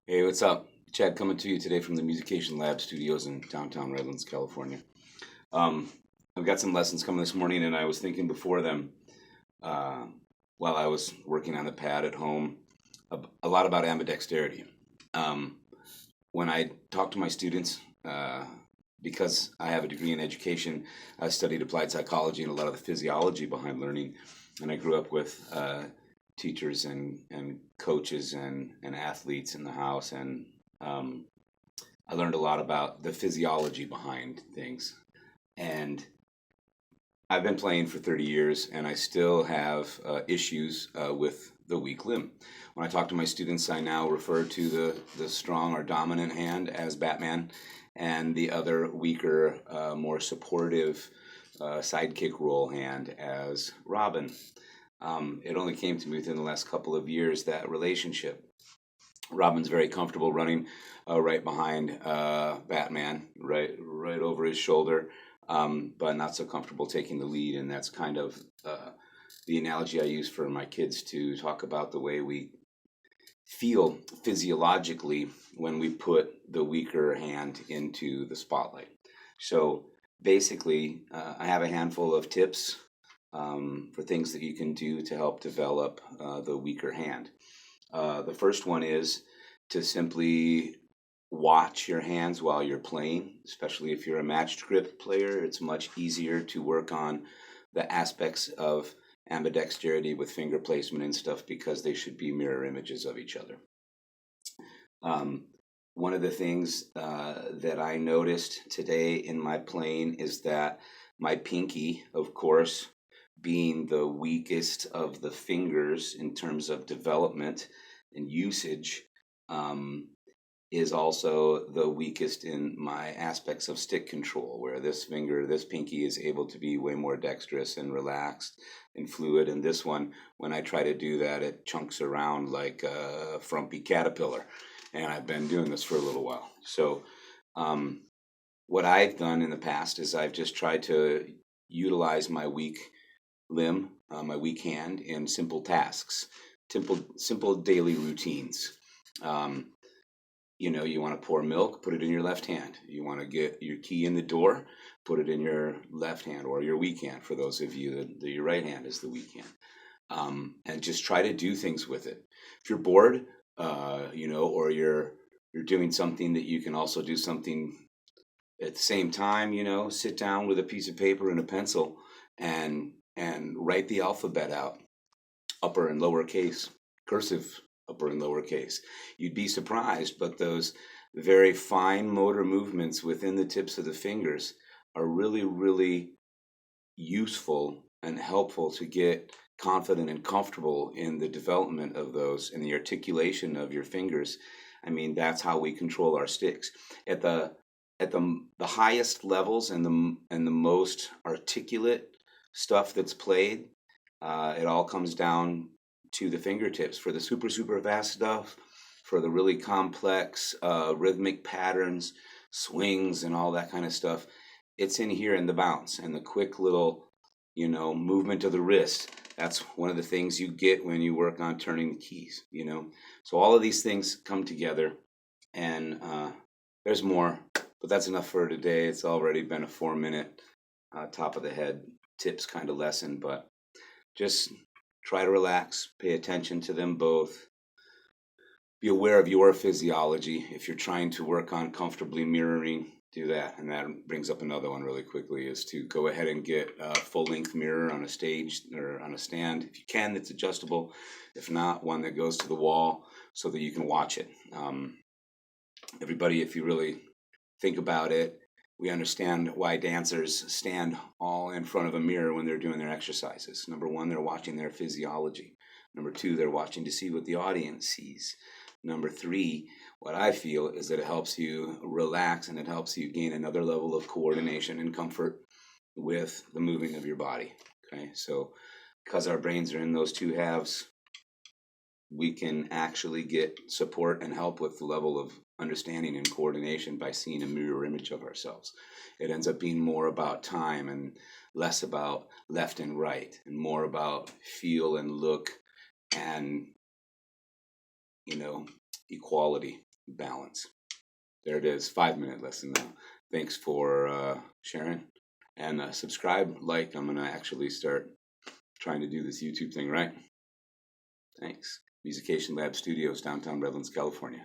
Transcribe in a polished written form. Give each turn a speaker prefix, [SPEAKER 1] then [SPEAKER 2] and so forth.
[SPEAKER 1] Hey, what's up? Chad coming to you today from the Musication Lab studios in downtown Redlands, California. Um, I've got some lessons coming this morning, and I was thinking before them, uh, while I was working on the pad at home, a lot about ambidexterity. Um, when I talk to my students, because I have a degree in education, I studied applied psychology and a lot of the physiology behind learning, and I grew up with teachers and coaches and athletes in the house, and um, I learned a lot about the physiology behind things. And I've been playing for 30 years and I still have issues with the weak limb. When I talk to my students, I now refer to the strong or dominant hand as Batman and the other weaker, more supportive sidekick role hand as Robin. It only came to me within the last couple of years that relationship. Robin's very comfortable running right behind Batman, right over his shoulder, but not so comfortable taking the lead. And that's kind of the analogy I use for my kids to talk about the way we feel physiologically when we put the weaker hand into the spotlight. So basically, I have a handful of tips for things that you can do to help develop the weaker hand. The first one is to simply watch your hands while you're playing, especially if you're a matched grip player. It's much easier to work on the aspects of ambidexterity with finger placement and stuff because they should be mirror images of each other. Um, One of the things that I noticed today in my playing is that my pinky, of course, being the weakest of the fingers in terms of development and usage, um, is also the weakest in my aspects of stick control, where this finger, this pinky, is able to be way more dexterous and relaxed and fluid. And this one, when I try to do that, it chunks around like a frumpy caterpillar. And I've been doing this for a little while. So, um, what I've done in the past is I've just tried to utilize my weak limb, my weak hand, in simple tasks, simple daily routines. Um, you want to pour milk, put it in your left hand. You want to get your key in the door, put it in your left hand or your weak hand. For those of you that your right hand is the weak hand, and just try to do things with it. If you're bored, or you're doing something that you can also do something at the same time, sit down with a piece of paper and a pencil and write the alphabet out, upper and lower case, cursive, upper and lower case. You'd be surprised, but those very fine motor movements within the tips of the fingers are really, really useful and helpful to get confident and comfortable in the development of those and the articulation of your fingers. I mean, that's how we control our sticks. At the highest levels and the most articulate stuff that's played, it all comes down to the fingertips. For the super fast stuff, for the really complex rhythmic patterns, swings, and all that kind of stuff, it's in here in the bounce and the quick little, movement of the wrist. That's one of the things you get when you work on turning the keys. So all of these things come together, and there's more, but that's enough for today. It's already been a 4 minute top of the head tips kind of lesson, but just try to relax, pay attention to them both. Be aware of your physiology. If you're trying to work on comfortably mirroring, do that. And that brings up another one really quickly, is to go ahead and get a full length mirror on a stage or on a stand. If you can, that's adjustable. If not, one that goes to the wall so that you can watch it. Everybody, if you really think about it, we understand why dancers stand all in front of a mirror when they're doing their exercises. Number one, they're watching their physiology. Number two, they're watching to see what the audience sees. Number three, what I feel is that it helps you relax and it helps you gain another level of coordination and comfort with the moving of your body. Okay, so because our brains are in those two halves, we can actually get support and help with the level of understanding and coordination by seeing a mirror image of ourselves. It ends up being more about time and less about left and right, and more about feel and look and, equality. balance. There it is, 5-minute lesson now. Thanks for sharing. And subscribe, like. I'm going to actually start trying to do this YouTube thing right. Thanks. Musication Lab Studios, downtown Redlands, California.